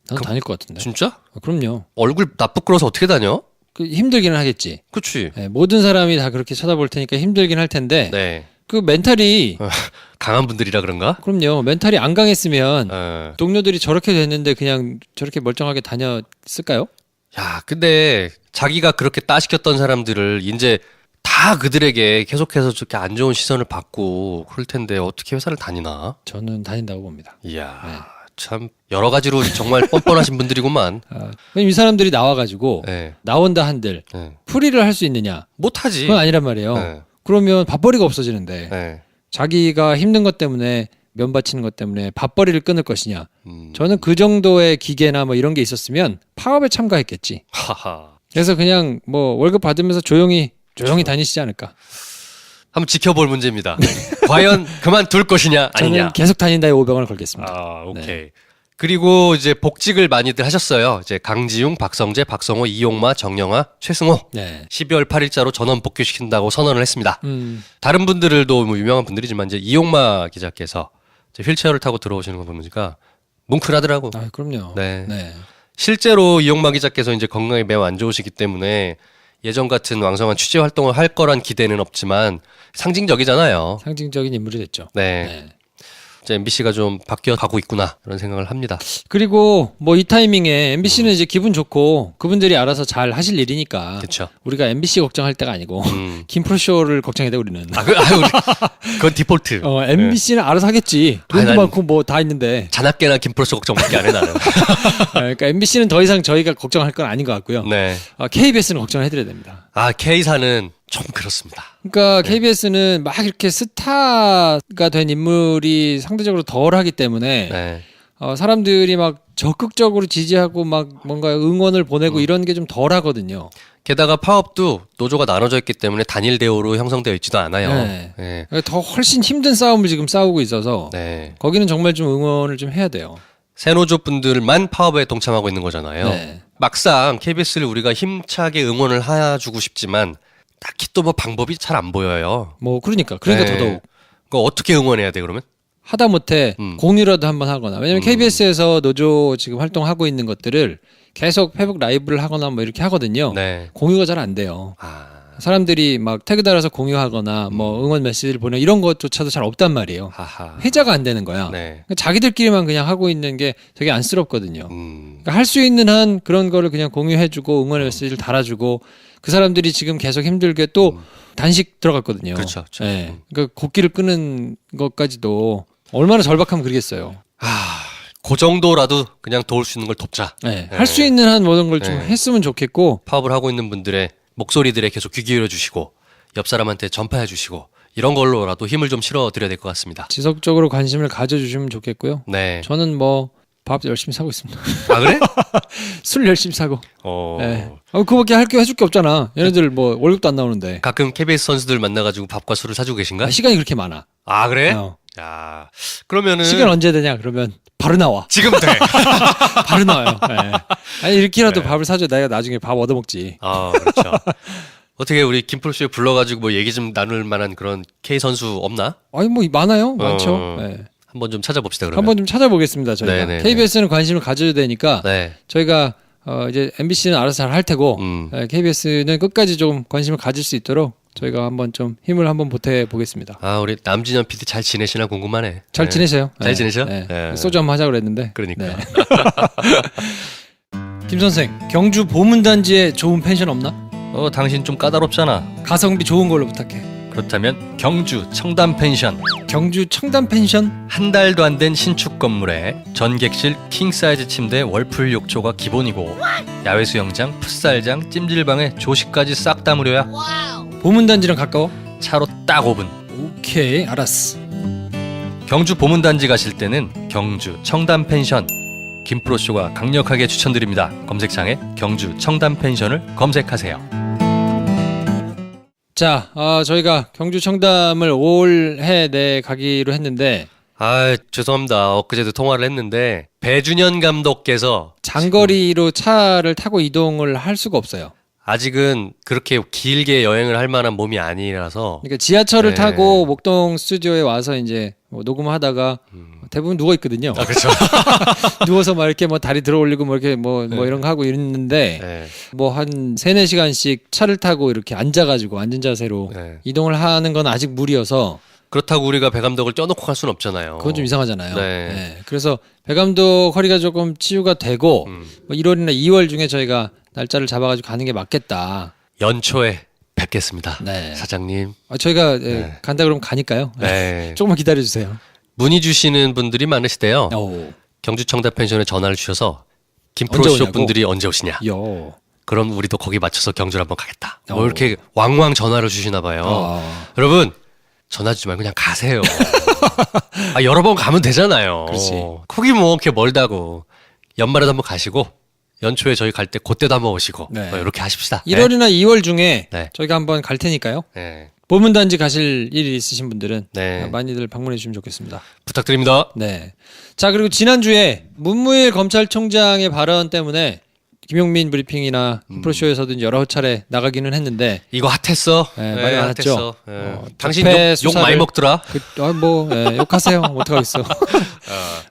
나도 다닐 것 같은데. 진짜? 그럼요. 얼굴 나쁘고서 어떻게 다녀? 힘들기는 하겠지. 그치. 네, 모든 사람이 다 그렇게 쳐다볼 테니까 힘들긴 할 텐데 네. 그 멘탈이 강한 분들이라 그런가? 그럼요. 멘탈이 안 강했으면 어. 동료들이 저렇게 됐는데 그냥 저렇게 멀쩡하게 다녔을까요? 야, 근데 자기가 그렇게 따시켰던 사람들을 이제 다 그들에게 계속해서 저렇게 안 좋은 시선을 받고 그럴 텐데 어떻게 회사를 다니나? 저는 다닌다고 봅니다. 이야, 참 여러 가지로 정말 뻔뻔하신 분들이구만. 왜냐면 이 사람들이 나와가지고 네. 나온다 한들 네. 풀이를 할 수 있느냐? 못하지. 그건 아니란 말이에요. 네. 그러면 밥벌이가 없어지는데 네. 자기가 힘든 것 때문에 면 바치는 것 때문에 밥벌이를 끊을 것이냐? 음. 저는 그 정도의 기계나 뭐 이런 게 있었으면 파업에 참가했겠지. 하하. 그래서 그냥 뭐 월급 받으면서 조용히 다니시지 않을까? 한번 지켜볼 문제입니다. 과연 그만둘 것이냐 아니냐. 저는 계속 다닌다에 500원을 걸겠습니다. 아, 오케이. 그리고 이제 복직을 많이들 하셨어요. 이제 강지웅, 박성재, 박성호, 이용마, 정영아, 최승호. 네. 12월 8일자로 전원 복귀시킨다고 선언을 했습니다. 음. 다른 분들도 뭐 유명한 분들이지만 이제 이용마 기자께서 이제 휠체어를 타고 들어오시는 거 보니까 뭉클하더라고. 아, 그럼요. 네. 네. 실제로 이용마 기자께서 이제 건강이 매우 안 좋으시기 때문에 예전 같은 왕성한 취재 활동을 할 거란 기대는 없지만 상징적이잖아요. 상징적인 인물이 됐죠. 네. 네. 이제 MBC가 좀 바뀌어 가고 있구나 그런 생각을 합니다. 그리고 뭐 이 타이밍에 MBC는 이제 기분 좋고 그분들이 알아서 잘 하실 일이니까 그렇죠. 우리가 MBC 걱정할 때가 아니고 김프로쇼를 걱정해야 돼 우리는. 그건 디폴트. MBC는 알아서 하겠지. 돈도 난- 많고 뭐 다 있는데. 자나깨나 김프로스 걱정밖에 안 해 나는. 그러니까 MBC는 더 이상 저희가 걱정할 건 아닌 것 같고요. 네. KBS는 걱정을 해드려야 됩니다. K사는 좀 그렇습니다. 그러니까 KBS는 막 이렇게 스타가 된 인물이 상대적으로 덜하기 때문에 네. 사람들이 막 적극적으로 지지하고 막 뭔가 응원을 보내고 이런 게 좀 덜하거든요. 게다가 파업도 노조가 나눠져 있기 때문에 단일 대우로 형성되어 있지도 않아요. 네. 네. 그러니까 더 훨씬 힘든 싸움을 지금 싸우고 있어서 네. 거기는 정말 좀 응원을 좀 해야 돼요. 새노조 분들만 파업에 동참하고 있는 거잖아요. 네. 막상 KBS를 우리가 힘차게 응원을 해주고 싶지만 딱히 또 뭐 방법이 잘 안 보여요. 뭐 그러니까 네. 더더욱 그거 어떻게 응원해야 돼 그러면? 하다못해 공유라도 한번 하거나 왜냐면 KBS에서 노조 지금 활동하고 있는 것들을 계속 페북 라이브를 하거나 뭐 이렇게 하거든요. 네. 공유가 잘 안 돼요. 아, 사람들이 막 태그 달아서 공유하거나 뭐 응원 메시지를 보내 이런 것조차도 잘 없단 말이에요. 하하. 회자가 안 되는 거야. 네. 그러니까 자기들끼리만 그냥 하고 있는 게 되게 안쓰럽거든요. 음. 그러니까 할 수 있는 한 그런 거를 그냥 공유해주고 응원 메시지를 달아주고 그 사람들이 지금 계속 힘들게 또 단식 들어갔거든요. 그렇죠. 그렇죠. 네. 그러니까 곡기를 끄는 것까지도 얼마나 절박하면 그러겠어요. 그 정도라도 그냥 도울 수 있는 걸 돕자. 네. 할 수 있는 한 모든 걸 좀 네. 했으면 좋겠고 파업을 하고 있는 분들의 목소리들에 계속 귀 기울여 주시고 옆 사람한테 전파해 주시고 이런 걸로라도 힘을 좀 실어 드려야 될 것 같습니다. 지속적으로 관심을 가져주시면 좋겠고요. 네. 저는 뭐 밥 열심히 사고 있습니다. 아 그래? 술 열심히 사고. 어. 네. 그거밖에 해줄 게 없잖아. 얘네들 뭐 월급도 안 나오는데. 가끔 KBS 선수들 만나가지고 밥과 술을 사주고 계신가? 시간이 그렇게 많아. 아 그래? 어. 야 그러면은 시간 언제 되냐? 그러면 바로 나와. 지금 돼. 바로 나와요. 네. 아니 이렇게라도 네. 밥을 사줘. 내가 나중에 밥 얻어 먹지. 아 그렇죠. 어떻게 우리 김프로쇼에 불러가지고 뭐 얘기 좀 나눌 만한 그런 K 선수 없나? 아니 뭐 많아요. 많죠. 어. 네. 한번 좀 찾아봅시다 그러면. 한번 좀 찾아보겠습니다. 저희가 네네네. KBS는 관심을 가져야 되니까 네. 저희가 이제 MBC는 알아서 잘 할 테고 KBS는 끝까지 좀 관심을 가질 수 있도록 저희가 한번 좀 힘을 한번 보태 보겠습니다. 아 우리 남진현 PD 잘 지내시나 궁금하네. 잘 네. 지내세요? 잘 지내셔? 네. 네. 소주 한번 하자 그랬는데. 그러니까. 네. 김 선생, 경주 보문단지에 좋은 펜션 없나? 당신 좀 까다롭잖아. 가성비 좋은 걸로 부탁해. 그렇다면 경주 청담 펜션. 경주 청담 펜션? 한 달도 안 된 신축 건물에 전객실 킹사이즈 침대 월풀 욕조가 기본이고 야외 수영장, 풋살장, 찜질방에 조식까지 싹 다 무료야. 보문단지랑 가까워? 차로 딱 5분. 오케이, 알았어. 경주 보문단지 가실 때는 경주 청담 펜션. 김프로쇼가 강력하게 추천드립니다. 검색창에 경주 청담 펜션을 검색하세요. 자, 저희가 경주 청담을 올해 내 가기로 했는데 아 죄송합니다. 엊그제도 통화를 했는데 배준현 감독께서 장거리로 차를 타고 이동을 할 수가 없어요. 아직은 그렇게 길게 여행을 할 만한 몸이 아니라서 그러니까 지하철을 네. 타고 목동 스튜디오에 와서 이제 뭐 녹음하다가 대부분 누워 있거든요. 아 그렇죠. 누워서 막 이렇게 뭐 다리 들어 올리고 뭐 이렇게 뭐 이런 거 하고 있는데 네. 뭐 한 3-4시간씩 차를 타고 이렇게 앉아가지고 앉은 자세로 네. 이동을 하는 건 아직 무리여서 그렇다고 우리가 배 감독을 쪄놓고 갈 수는 없잖아요. 그건 좀 이상하잖아요. 네. 네. 그래서 배 감독 허리가 조금 치유가 되고 뭐 1월이나 2월 중에 저희가 날짜를 잡아가지고 가는 게 맞겠다. 연초에 뵙겠습니다. 네. 사장님. 저희가 네. 간다 그러면 가니까요. 네. 조금만 기다려주세요. 문의 주시는 분들이 많으시대요. 오. 경주 청담 펜션에 전화를 주셔서 언제 김프로쇼 오냐고? 분들이 언제 오시냐. 요. 그럼 우리도 거기 맞춰서 경주를 한번 가겠다. 뭐 이렇게 왕왕 전화를 주시나 봐요. 어. 여러분 전화 주지 말고 그냥 가세요. 여러 번 가면 되잖아요. 그렇지. 거기 뭐 이렇게 멀다고. 연말에도 한번 가시고 연초에 저희 갈 때 그때도 한번 오시고 네. 이렇게 하십시다. 1월이나 2월 중에 네. 저희가 한번 갈 테니까요. 네. 보문단지 가실 일이 있으신 분들은 네. 많이들 방문해 주시면 좋겠습니다. 부탁드립니다. 네. 자, 그리고 지난주에 문무일 검찰총장의 발언 때문에 김용민 브리핑이나 프로쇼에서도 이제 여러 차례 나가기는 했는데 이거 핫했어. 네, 말이 많았죠. 핫했어. 네. 당신 적폐 욕 많이 수사를- 먹더라. 욕하세요. 어떡하겠어.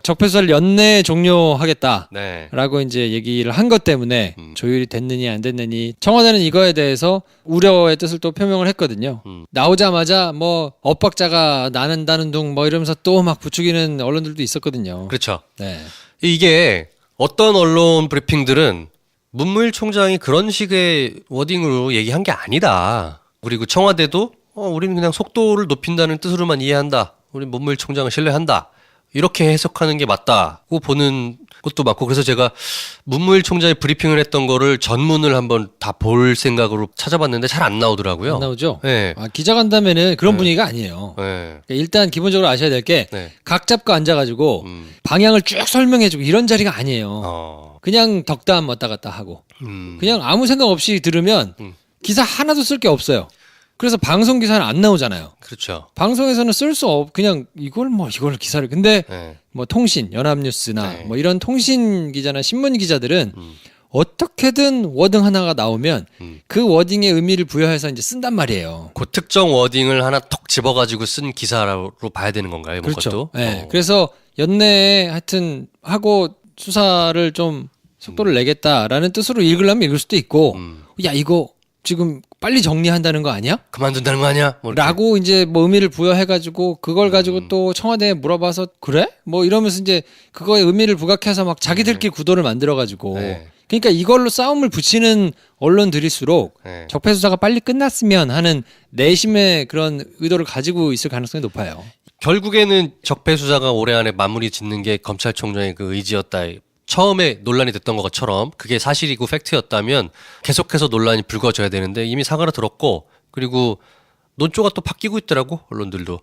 적폐 수사를 연내 종료하겠다. 네. 라고 이제 얘기를 한 것 때문에 조율이 됐느니 안 됐느니 청와대는 이거에 대해서 우려의 뜻을 또 표명을 했거든요. 나오자마자 뭐 엇박자가 나는다는 둥 뭐 이러면서 또 막 부추기는 언론들도 있었거든요. 그렇죠. 네. 이게 어떤 언론 브리핑들은 문무일 총장이 그런 식의 워딩으로 얘기한 게 아니다. 그리고 청와대도 우리는 그냥 속도를 높인다는 뜻으로만 이해한다. 우리 문무일 총장을 신뢰한다. 이렇게 해석하는 게 맞다고 보는 것도 맞고 그래서 제가 문무일 총장이 브리핑을 했던 거를 전문을 한번 다 볼 생각으로 찾아봤는데 잘 안 나오더라고요. 안 나오죠? 네. 기자간담회는 그런 분위기가 아니에요. 네. 그러니까 일단 기본적으로 아셔야 될 게 각 네. 잡고 앉아가지고 방향을 쭉 설명해주고 이런 자리가 아니에요. 그냥 덕담 왔다 갔다 하고 그냥 아무 생각 없이 들으면 기사 하나도 쓸 게 없어요. 그래서 방송 기사는 안 나오잖아요. 그렇죠. 방송에서는 쓸 수 그냥 이걸 기사를 근데 네. 뭐 통신 연합뉴스나 네. 뭐 이런 통신 기자나 신문 기자들은 어떻게든 워딩 하나가 나오면 그 워딩의 의미를 부여해서 이제 쓴단 말이에요. 그 특정 워딩을 하나 톡 집어가지고 쓴 기사로 봐야 되는 건가요? 이번 그렇죠. 것도? 네. 그래서 연내에 하여튼 하고 수사를 좀 속도를 내겠다라는 뜻으로 읽으려면 읽을 수도 있고 야 이거 지금 빨리 정리한다는 거 아니야? 그만둔다는 거 아니야? 뭐 이렇게. 라고 이제 뭐 의미를 부여해가지고 그걸 가지고 또 청와대에 물어봐서 그래? 뭐 이러면서 이제 그거에 의미를 부각해서 막 자기들끼리 구도를 만들어가지고 네. 그러니까 이걸로 싸움을 붙이는 언론들일수록 네. 적폐 수사가 빨리 끝났으면 하는 내심의 그런 의도를 가지고 있을 가능성이 높아요. 결국에는 적폐 수사가 올해 안에 마무리 짓는 게 검찰총장의 그 의지였다. 처음에 논란이 됐던 것처럼 그게 사실이고 팩트였다면 계속해서 논란이 불거져야 되는데 이미 사과를 들었고 그리고 논조가 또 바뀌고 있더라고 언론들도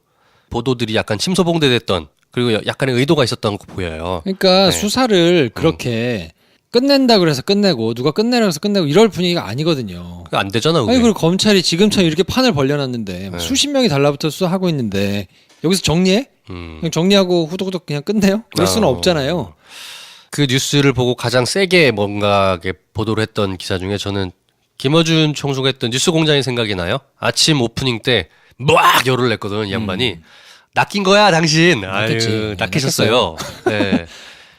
보도들이 약간 침소봉대됐던 그리고 약간의 의도가 있었던 거 보여요. 그러니까 네. 수사를 그렇게 끝낸다 그래서 끝내고 누가 끝내라 해서 끝내고 이럴 분위기가 아니거든요. 안 되잖아, 그게. 아니 그리고 검찰이 지금처럼 이렇게 판을 벌려놨는데 네. 수십 명이 달라붙어 수사하고 있는데 여기서 정리해? 음. 그냥 정리하고 후두둑 그냥 끝내요? 그럴 수는 없잖아요. 그 뉴스를 보고 가장 세게 뭔가 보도를 했던 기사 중에 저는 김어준 총수가 했던 뉴스공장이 생각이 나요. 아침 오프닝 때 막 열을 냈거든, 이 양반이. 낚인 거야, 당신. 낚였지. 아유, 낚이셨어요. 네.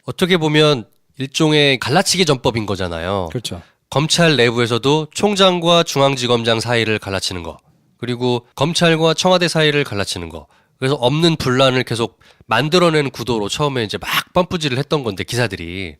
어떻게 보면 일종의 갈라치기 전법인 거잖아요. 그렇죠. 검찰 내부에서도 총장과 중앙지검장 사이를 갈라치는 거, 그리고 검찰과 청와대 사이를 갈라치는 거. 그래서 없는 분란을 계속 만들어내는 구도로 처음에 이제 막 펌프질을 했던 건데 기사들이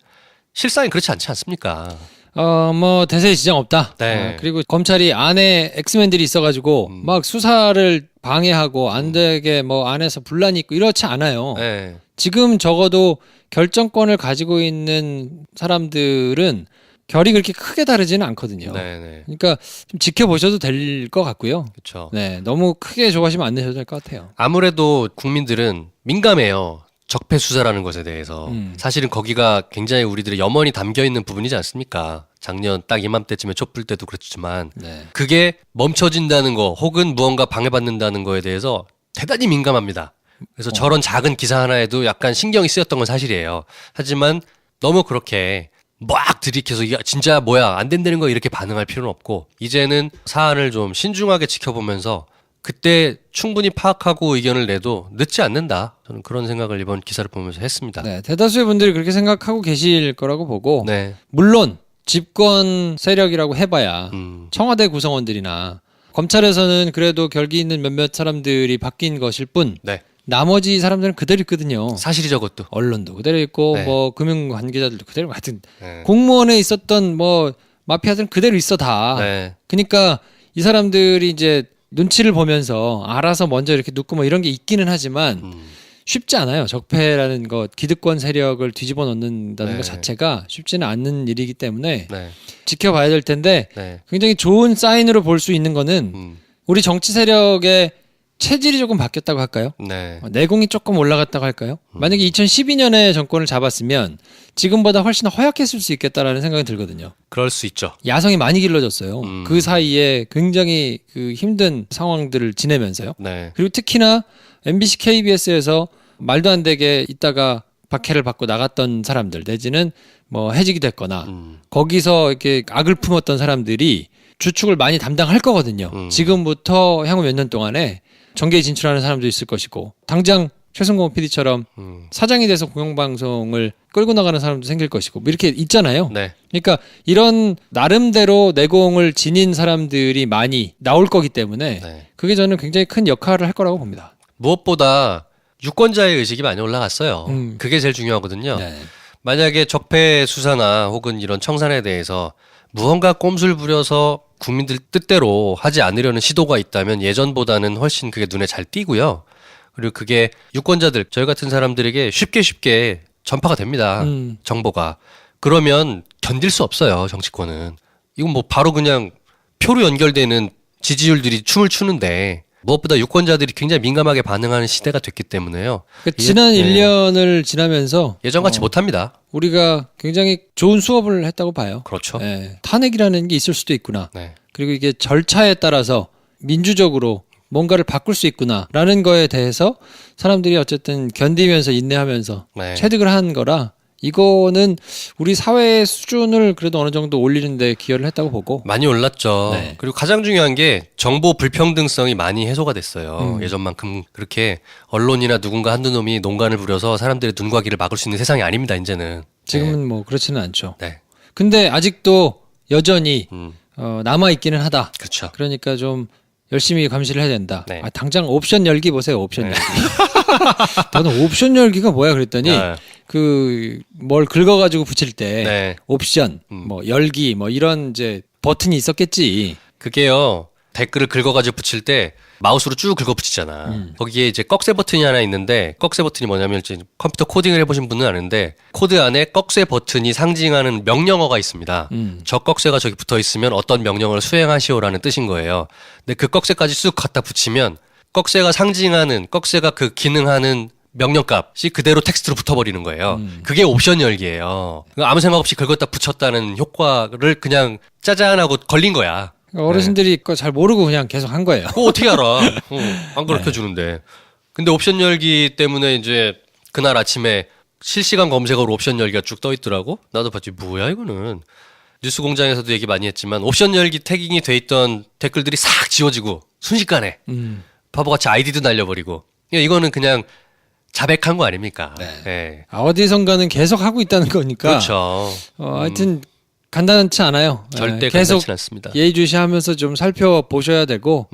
실상이 그렇지 않지 않습니까? 뭐 대세에 지장 없다. 네. 그리고 검찰이 안에 엑스맨들이 있어가지고 막 수사를 방해하고 안 되게 뭐 안에서 분란이 있고 이렇지 않아요. 네. 지금 적어도 결정권을 가지고 있는 사람들은 결이 그렇게 크게 다르지는 않거든요. 네네. 그러니까 좀 지켜보셔도 될 것 같고요. 그렇죠. 네, 너무 크게 좋아하시면 안 되셔도 될 것 같아요. 아무래도 국민들은 민감해요. 적폐 수사라는 것에 대해서. 사실은 거기가 굉장히 우리들의 염원이 담겨 있는 부분이지 않습니까? 작년 딱 이맘때쯤에 촛불 때도 그렇지만 네. 그게 멈춰진다는 거 혹은 무언가 방해받는다는 거에 대해서 대단히 민감합니다. 그래서 저런 작은 기사 하나에도 약간 신경이 쓰였던 건 사실이에요. 하지만 너무 그렇게 막 들이켜서 이게 진짜 뭐야 안 된다는 거 이렇게 반응할 필요는 없고 이제는 사안을 좀 신중하게 지켜보면서 그때 충분히 파악하고 의견을 내도 늦지 않는다. 저는 그런 생각을 이번 기사를 보면서 했습니다. 네, 대다수의 분들이 그렇게 생각하고 계실 거라고 보고 네. 물론 집권 세력이라고 해봐야 음. 청와대 구성원들이나 검찰에서는 그래도 결기 있는 몇몇 사람들이 바뀐 것일 뿐 네. 나머지 사람들은 그대로 있거든요. 사실이죠, 그것도. 언론도 그대로 있고 네. 뭐 금융 관계자들도 그대로 같은 네. 공무원에 있었던 뭐 마피아들은 그대로 있어 다. 네. 그러니까 이 사람들이 이제 눈치를 보면서 알아서 먼저 이렇게 눕고 뭐 이런 게 있기는 하지만 쉽지 않아요. 적폐라는 것, 기득권 세력을 뒤집어 놓는다는 네. 것 자체가 쉽지는 않는 일이기 때문에 네. 지켜봐야 될 텐데 네. 굉장히 좋은 사인으로 볼 수 있는 거는 우리 정치 세력의 체질이 조금 바뀌었다고 할까요? 네. 내공이 조금 올라갔다고 할까요? 만약에 2012년에 정권을 잡았으면 지금보다 훨씬 허약했을 수 있겠다라는 생각이 들거든요. 그럴 수 있죠. 야성이 많이 길러졌어요. 그 사이에 굉장히 그 힘든 상황들을 지내면서요. 네. 그리고 특히나 MBC, KBS에서 말도 안 되게 있다가 박해를 받고 나갔던 사람들 내지는 뭐 해직이 됐거나 거기서 이렇게 악을 품었던 사람들이 주축을 많이 담당할 거거든요. 지금부터 향후 몇 년 동안에 정계에 진출하는 사람도 있을 것이고 당장 최승공 PD처럼 사장이 돼서 공영방송을 끌고 나가는 사람도 생길 것이고 뭐 이렇게 있잖아요. 네. 그러니까 이런 나름대로 내공을 지닌 사람들이 많이 나올 거기 때문에 네. 그게 저는 굉장히 큰 역할을 할 거라고 봅니다. 무엇보다 유권자의 의식이 많이 올라갔어요. 그게 제일 중요하거든요. 네. 만약에 적폐 수사나 혹은 이런 청산에 대해서 무언가 꼼수를 부려서 국민들 뜻대로 하지 않으려는 시도가 있다면 예전보다는 훨씬 그게 눈에 잘 띄고요. 그리고 그게 유권자들, 저희 같은 사람들에게 쉽게 전파가 됩니다. 정보가. 그러면 견딜 수 없어요, 정치권은. 이건 뭐 바로 그냥 표로 연결되는 지지율들이 춤을 추는데 무엇보다 유권자들이 굉장히 민감하게 반응하는 시대가 됐기 때문에요. 그러니까 지난 네. 1년을 지나면서 예전같이 못합니다. 우리가 굉장히 좋은 수업을 했다고 봐요. 그렇죠. 네. 탄핵이라는 게 있을 수도 있구나. 네. 그리고 이게 절차에 따라서 민주적으로 뭔가를 바꿀 수 있구나라는 거에 대해서 사람들이 어쨌든 견디면서 인내하면서 네. 체득을 한 거라 이거는 우리 사회의 수준을 그래도 어느 정도 올리는 데 기여를 했다고 보고 많이 올랐죠. 네. 그리고 가장 중요한 게 정보 불평등성이 많이 해소가 됐어요. 예전만큼 그렇게 언론이나 누군가 한두 놈이 농간을 부려서 사람들의 눈과 귀를 막을 수 있는 세상이 아닙니다. 이제는. 지금은 뭐 그렇지는 않죠. 네. 근데 아직도 여전히 남아 있기는 하다. 그렇죠. 그러니까 좀 열심히 감시를 해야 된다. 네. 당장 옵션 열기 보세요. 옵션 열기. 저는 옵션 열기가 뭐야 그랬더니 네. 그 뭘 긁어가지고 붙일 때 네. 옵션, 뭐 열기, 뭐 이런 이제 버튼이 있었겠지. 그게요. 댓글을 긁어가지고 붙일 때 마우스로 쭉 긁어 붙이잖아. 거기에 이제 꺽쇠 버튼이 하나 있는데 꺽쇠 버튼이 뭐냐면 이제 컴퓨터 코딩을 해보신 분은 아는데 코드 안에 꺽쇠 버튼이 상징하는 명령어가 있습니다. 저 꺽쇠가 저기 붙어 있으면 어떤 명령을 수행하시오라는 뜻인 거예요. 근데 그 꺽쇠까지 쑥 갖다 붙이면 꺽쇠가 상징하는 꺽쇠가 그 기능하는 명령값이 그대로 텍스트로 붙어버리는 거예요. 그게 옵션 열기예요. 아무 생각 없이 긁었다 붙였다는 효과를 그냥 짜잔하고 걸린 거야. 그러니까 어르신들이 그거 잘 모르고 그냥 계속 한 거예요. 그거 어떻게 알아? 안 가르쳐 주는데. 근데 옵션 열기 때문에 이제 그날 아침에 실시간 검색어로 옵션 열기가 쭉 떠 있더라고. 나도 봤지. 뭐야 이거는. 뉴스공장에서도 얘기 많이 했지만 옵션 열기 태깅이 돼 있던 댓글들이 싹 지워지고 순식간에 바보같이 아이디도 날려버리고. 이거는 그냥 자백한 거 아닙니까? 네. 예. 어디선가는 계속 하고 있다는 거니까. 그렇죠. 하여튼 간단치 않아요. 절대 계속 간단치 않습니다. 예의주시하면서 좀 살펴보셔야 되고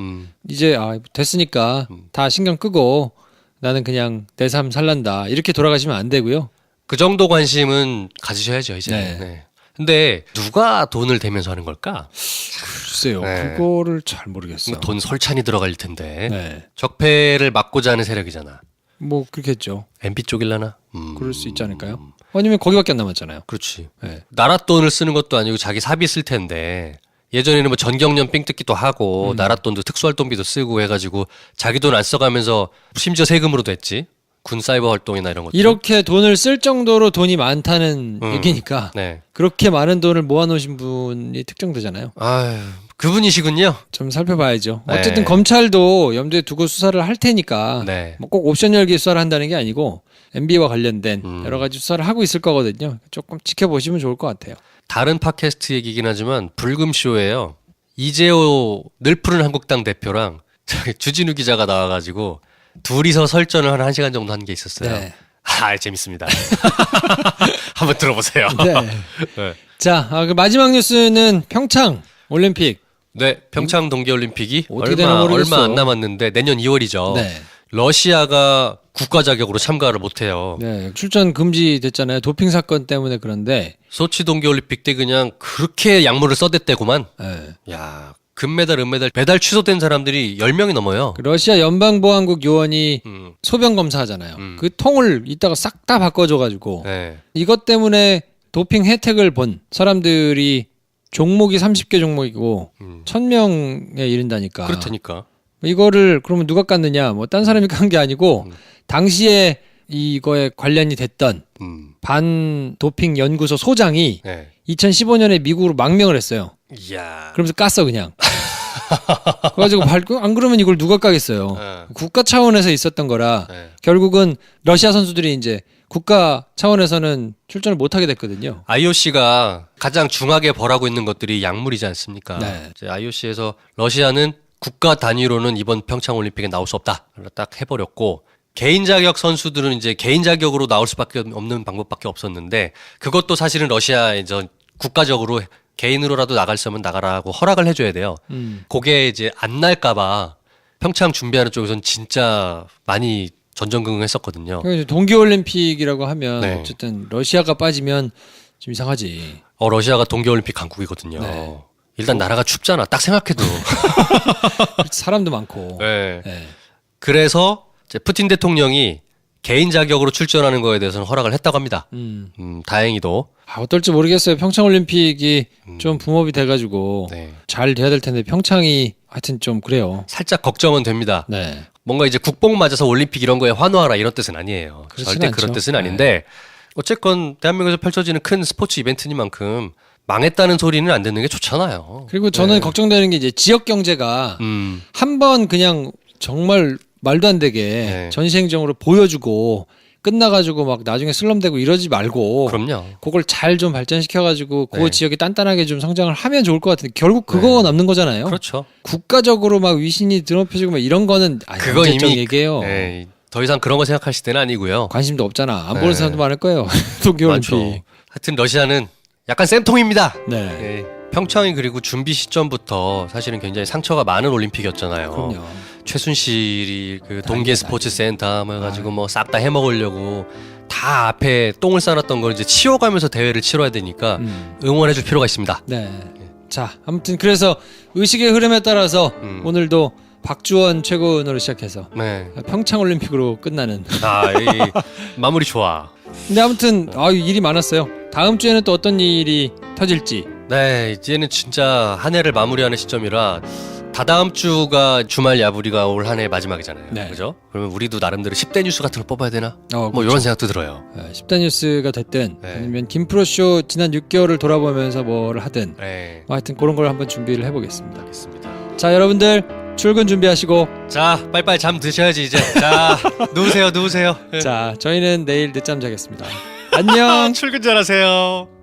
이제 됐으니까 다 신경 끄고 나는 그냥 내 삶 살란다 이렇게 돌아가시면 안 되고요. 그 정도 관심은 가지셔야죠 이제. 네. 네. 근데 누가 돈을 대면서 하는 걸까? 글쎄요. 네. 그거를 잘 모르겠어요. 돈 설찬이 들어갈 텐데. 네. 적폐를 막고자 하는 세력이잖아. 뭐 그렇겠죠. MB 쪽일라나? 그럴 수 있지 않을까요? 아니면 거기밖에 안 남았잖아요. 그렇지. 네. 나라 돈을 쓰는 것도 아니고 자기 사비 쓸 텐데 예전에는 뭐 전경련 삥 뜯기도 하고 나라 돈도 특수활동비도 쓰고 해가지고 자기 돈 안 써가면서 심지어 세금으로도 했지. 군 사이버 활동이나 이런 것들. 이렇게 돈을 쓸 정도로 돈이 많다는 얘기니까 네. 그렇게 많은 돈을 모아놓으신 분이 특정되잖아요. 아유, 그분이시군요. 좀 살펴봐야죠. 네. 어쨌든 검찰도 염두에 두고 수사를 할 테니까 네. 뭐 꼭 옵션 열기 수사를 한다는 게 아니고 MB와 관련된 여러 가지 수사를 하고 있을 거거든요. 조금 지켜보시면 좋을 것 같아요. 다른 팟캐스트 얘기긴 하지만 불금쇼예요. 이재호 늘 푸른 한국당 대표랑 저기 주진우 기자가 나와가지고 둘이서 설전을 한 1시간 정도 한 게 있었어요. 네. 재밌습니다. 한번 들어보세요. 네. 네. 자, 그 마지막 뉴스는 평창 올림픽. 네, 평창 동계올림픽이 어떻게 되나 모르겠어. 얼마 안 남았는데 내년 2월이죠. 네. 러시아가 국가 자격으로 참가를 못해요. 네, 출전 금지됐잖아요. 도핑 사건 때문에 그런데. 소치 동계올림픽 때 그냥 그렇게 약물을 써댔대구만. 네. 야, 금메달, 은메달, 메달 취소된 사람들이 10명이 넘어요. 그 러시아 연방보안국 요원이 소변 검사하잖아요. 그 통을 이따가 싹 다 바꿔줘가지고 네. 이것 때문에 도핑 혜택을 본 사람들이 종목이 30개 종목이고 1000명에 이른다니까. 그렇다니까. 이거를 그러면 누가 깠느냐? 뭐 딴 사람이 깐 게 아니고 당시에 이거에 관련이 됐던 반 도핑 연구소 소장이 네. 2015년에 미국으로 망명을 했어요. 이야. 그러면서 깠어 그냥. 그래가지고 안 그러면 이걸 누가 까겠어요. 네. 국가 차원에서 있었던 거라 네. 결국은 러시아 선수들이 이제 국가 차원에서는 출전을 못하게 됐거든요. IOC가 가장 중하게 벌하고 있는 것들이 약물이지 않습니까? 네. 이제 IOC에서 러시아는 국가 단위로는 이번 평창 올림픽에 나올 수 없다. 딱 해버렸고 개인 자격 선수들은 이제 개인 자격으로 나올 수밖에 없는 방법밖에 없었는데 그것도 사실은 러시아에 국가적으로 개인으로라도 나갈 수 있으면 나가라고 허락을 해줘야 돼요. 그게 이제 안 날까봐 평창 준비하는 쪽에서는 진짜 많이 전전긍긍했었거든요. 그러니까 동계올림픽이라고 하면 네. 어쨌든 러시아가 빠지면 좀 이상하지. 러시아가 동계올림픽 강국이거든요. 네. 일단 나라가 춥잖아. 딱 생각해도. 사람도 많고. 네. 네. 그래서 이제 푸틴 대통령이 개인 자격으로 출전하는 거에 대해서는 허락을 했다고 합니다. 다행히도. 어떨지 모르겠어요. 평창올림픽이 좀 붐업이 돼가지고 네. 잘 돼야 될 텐데 평창이 하여튼 좀 그래요. 살짝 걱정은 됩니다. 네. 뭔가 이제 국뽕 맞아서 올림픽 이런 거에 환호하라 이런 뜻은 아니에요. 그렇진 절대 않죠. 그런 뜻은 아닌데 어쨌건 대한민국에서 펼쳐지는 큰 스포츠 이벤트니만큼 망했다는 소리는 안 듣는 게 좋잖아요. 그리고 저는 걱정되는 게 이제 지역 경제가 한 번 그냥 정말 말도 안 되게 네. 전시행정으로 보여주고 끝나가지고 막 나중에 슬럼되고 이러지 말고 그럼요. 그걸 잘 좀 발전시켜가지고 그 네. 지역이 단단하게 좀 성장을 하면 좋을 것 같은데 결국 그거가 남는 거잖아요. 그렇죠. 국가적으로 막 위신이 드높여지고 막 이런 거는 그거 언제적 이미 얘기예요. 네, 더 이상 그런 거 생각하실 때는 아니고요. 관심도 없잖아. 안 네. 보는 사람도 많을 거예요. 동계올림픽. 많죠. 하여튼 러시아는 약간 쌤통입니다. 네. 네. 평창이 그리고 준비 시점부터 사실은 굉장히 상처가 많은 올림픽이었잖아요. 그럼요. 최순실이 그 동계 스포츠 센터 뭐 해가지고 뭐 싹 다 해먹으려고 다 앞에 똥을 싸놨던 걸 이제 치워가면서 대회를 치러야 되니까 응원해줄 필요가 있습니다. 네. 자, 아무튼 그래서 의식의 흐름에 따라서 오늘도 박주원 최고위원으로 시작해서 네. 평창올림픽으로 끝나는. 이 마무리 좋아. 근데 아무튼 일이 많았어요. 다음 주에는 또 어떤 일이 터질지. 네, 이제는 진짜 한 해를 마무리하는 시점이라 다다음 주가 주말 야부리가 올 한 해 마지막이잖아요. 네. 그죠? 그러면 우리도 나름대로 10대 뉴스 같은 거 뽑아야 되나? 뭐 그렇죠. 이런 생각도 들어요. 10대 뉴스가 됐든 네. 아니면 김프로쇼 지난 6개월을 돌아보면서 뭘 하든 네. 뭐 하여튼 그런 걸 한번 준비를 해보겠습니다. 알겠습니다. 자, 여러분들 출근 준비하시고 자, 빨리빨리 잠 드셔야지 이제. 자, 누우세요. 자, 저희는 내일 늦잠 자겠습니다. 안녕. 출근 잘하세요.